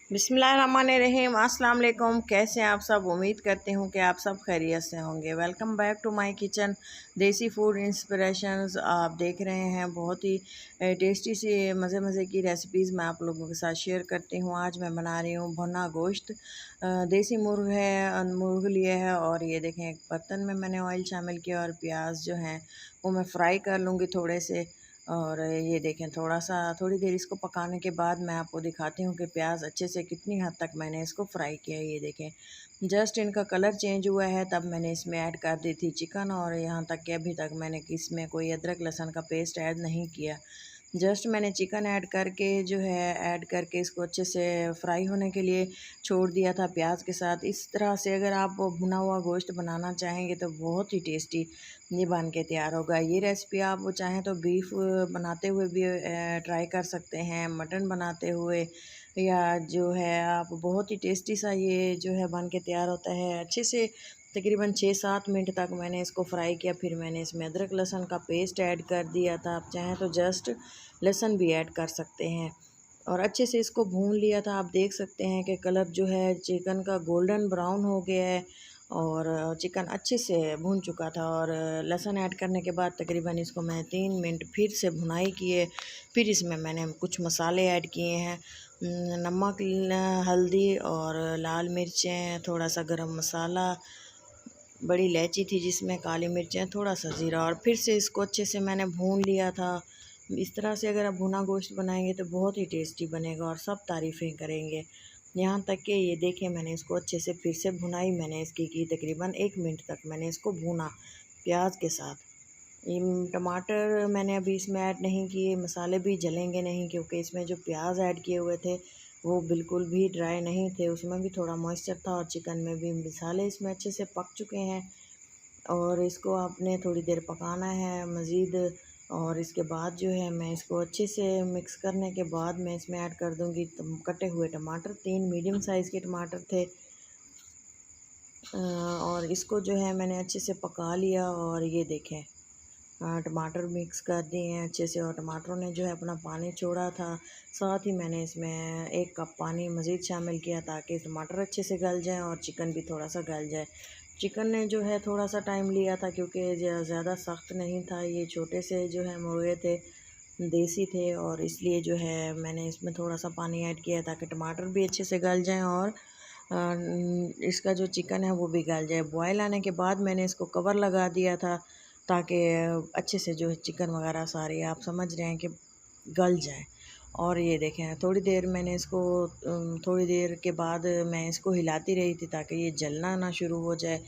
बिस्मिल्लाहिर्रहमानिर्रहीम। अस्सलाम वालेकुम। कैसे हैं आप सब? उम्मीद करती हूँ कि आप सब खैरियत से होंगे। Welcome back to my kitchen desi food inspirations. आप देख रहे हैं बहुत ही टेस्टी सी मज़े मज़े की रेसिपीज़ मैं आप लोगों के साथ शेयर करती हूँ। आज मैं बना रही हूँ भुना गोश्त। देसी मुर्ग है, मुर्ग लिए है और ये देखें एक बर्तन में मैंने ऑयल शामिल किया और प्याज जो हैं वो मैं फ्राई कर लूँगी थोड़े से। और ये देखें थोड़ी देर इसको पकाने के बाद मैं आपको दिखाती हूँ कि प्याज अच्छे से कितनी हद तक मैंने इसको फ्राई किया है। ये देखें जस्ट इनका कलर चेंज हुआ है, तब मैंने इसमें ऐड कर दी थी चिकन। और यहाँ तक कि अभी तक मैंने इसमें कोई अदरक लहसुन का पेस्ट ऐड नहीं किया। जस्ट मैंने चिकन ऐड करके जो है ऐड करके इसको अच्छे से फ्राई होने के लिए छोड़ दिया था प्याज के साथ। इस तरह से अगर आप भुना हुआ गोश्त बनाना चाहेंगे तो बहुत ही टेस्टी ये बन के तैयार होगा। ये रेसिपी आप चाहें तो बीफ बनाते हुए भी ट्राई कर सकते हैं, मटन बनाते हुए, या जो है आप बहुत ही टेस्टी सा ये जो है बन के तैयार होता है। अच्छे से तकरीबन 6-7 मिनट तक मैंने इसको फ्राई किया। फिर मैंने इसमें अदरक लहसुन का पेस्ट ऐड कर दिया था। आप चाहें तो जस्ट लहसुन भी ऐड कर सकते हैं और अच्छे से इसको भून लिया था। आप देख सकते हैं कि कलर जो है चिकन का गोल्डन ब्राउन हो गया है और चिकन अच्छे से भून चुका था। और लहसुन ऐड करने के बाद तकरीबन इसको मैं 3 मिनट फिर से भुनाई किए। फिर इसमें मैंने कुछ मसाले ऐड किए हैं, नमक, हल्दी और लाल मिर्चें, थोड़ा सा गरम मसाला, बड़ी इलायची थी जिसमें काली मिर्चें, थोड़ा सा ज़ीरा। और फिर से इसको अच्छे से मैंने भून लिया था। इस तरह से अगर आप भुना गोश्त बनाएंगे तो बहुत ही टेस्टी बनेगा और सब तारीफ़ें करेंगे। यहाँ तक कि ये देखें मैंने इसको अच्छे से फिर से भुनाई मैंने इसकी की, तकरीबन 1 मिनट तक मैंने इसको भुना प्याज के साथ। ये टमाटर मैंने अभी इसमें ऐड नहीं किए, मसाले भी जलेंगे नहीं क्योंकि इसमें जो प्याज ऐड किए हुए थे वो बिल्कुल भी ड्राई नहीं थे, उसमें भी थोड़ा मॉइस्चर था और चिकन में भी। मसाले इसमें अच्छे से पक चुके हैं और इसको आपने थोड़ी देर पकाना है मज़ीद। और इसके बाद जो है मैं इसको अच्छे से मिक्स करने के बाद मैं इसमें ऐड कर दूँगी कटे हुए टमाटर। 3 मीडियम साइज़ के टमाटर थे और इसको जो है मैंने अच्छे से पका लिया। और ये देखें टमाटर मिक्स कर दिए हैं अच्छे से और टमाटरों ने जो है अपना पानी छोड़ा था। साथ ही मैंने इसमें 1 कप पानी मज़ीद शामिल किया ताकि टमाटर अच्छे से गल जाएं और चिकन भी थोड़ा सा गल जाए। चिकन ने जो है थोड़ा सा टाइम लिया था क्योंकि ज़्यादा सख्त नहीं था, ये छोटे से जो है मुर्गे थे, देसी थे, और इसलिए जो है मैंने इसमें थोड़ा सा पानी ऐड किया ताकि टमाटर भी अच्छे से गल जाएँ और इसका जो चिकन है वो भी गल जाए। बॉयल आने के बाद मैंने इसको कवर लगा दिया था ताकि अच्छे से जो है चिकन वगैरह सारे आप समझ रहे हैं कि गल जाए। और ये देखें थोड़ी देर के बाद मैं इसको हिलाती रही थी ताकि ये जलना ना शुरू हो जाए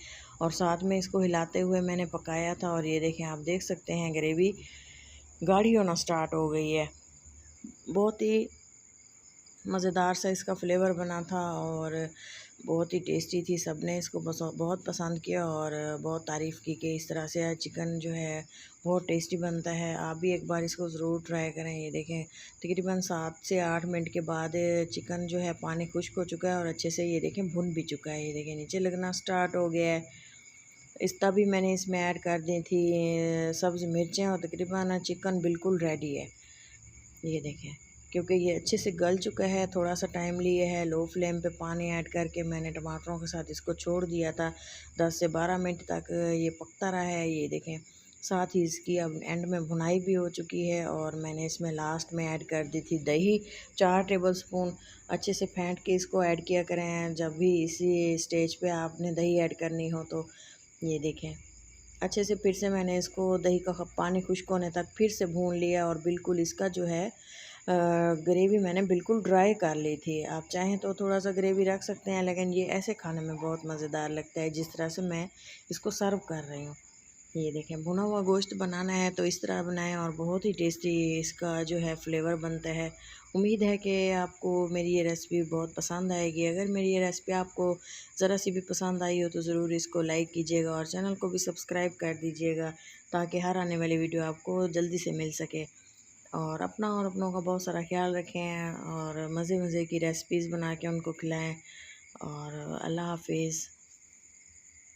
और साथ में इसको हिलाते हुए मैंने पकाया था। और ये देखें आप देख सकते हैं ग्रेवी गाढ़ी होना स्टार्ट हो गई है। बहुत ही मज़ेदार सा इसका फ्लेवर बना था और बहुत ही टेस्टी थी। सब ने इसको बहुत पसंद किया और बहुत तारीफ़ की कि इस तरह से चिकन जो है बहुत टेस्टी बनता है। आप भी एक बार इसको ज़रूर ट्राई करें। ये देखें तकरीबन 7 से 8 मिनट के बाद चिकन जो है पानी खुश्क हो चुका है और अच्छे से ये देखें भुन भी चुका है। ये देखें नीचे लगना स्टार्ट हो गया है। इस तभी मैंने इसमें ऐड कर दी थी सब्ज़ मिर्चें और तकरीबन चिकन बिल्कुल रेडी है। ये देखें क्योंकि ये अच्छे से गल चुका है, थोड़ा सा टाइम लिए है। लो फ्लेम पे पानी ऐड करके मैंने टमाटरों के साथ इसको छोड़ दिया था। 10 से 12 मिनट तक ये पकता रहा है। ये देखें साथ ही इसकी अब एंड में भुनाई भी हो चुकी है और मैंने इसमें लास्ट में ऐड कर दी थी दही 4 टेबल स्पून। अच्छे से फेंट के इसको ऐड किया करें जब भी इसी स्टेज पे आपने दही ऐड करनी हो तो। ये देखें अच्छे से फिर से मैंने इसको दही का पानी खुश्क होने तक फिर से भून लिया और बिल्कुल इसका जो है ग्रेवी मैंने बिल्कुल ड्राई कर ली थी। आप चाहें तो थोड़ा सा ग्रेवी रख सकते हैं, लेकिन ये ऐसे खाने में बहुत मज़ेदार लगता है जिस तरह से मैं इसको सर्व कर रही हूँ। ये देखें भुना हुआ गोश्त बनाना है तो इस तरह बनाएं और बहुत ही टेस्टी इसका जो है फ्लेवर बनता है। उम्मीद है कि आपको मेरी ये रेसिपी बहुत पसंद आएगी। अगर मेरी ये रेसिपी आपको ज़रा सी भी पसंद आई हो तो ज़रूर इसको लाइक कीजिएगा और चैनल को भी सब्सक्राइब कर दीजिएगा ताकि हर आने वाली वीडियो आपको जल्दी से मिल सके। और अपना और अपनों का बहुत सारा ख्याल रखें और मज़े मज़े की रेसिपीज़ बना के उनको खिलाएँ। और अल्लाह हाफिज़।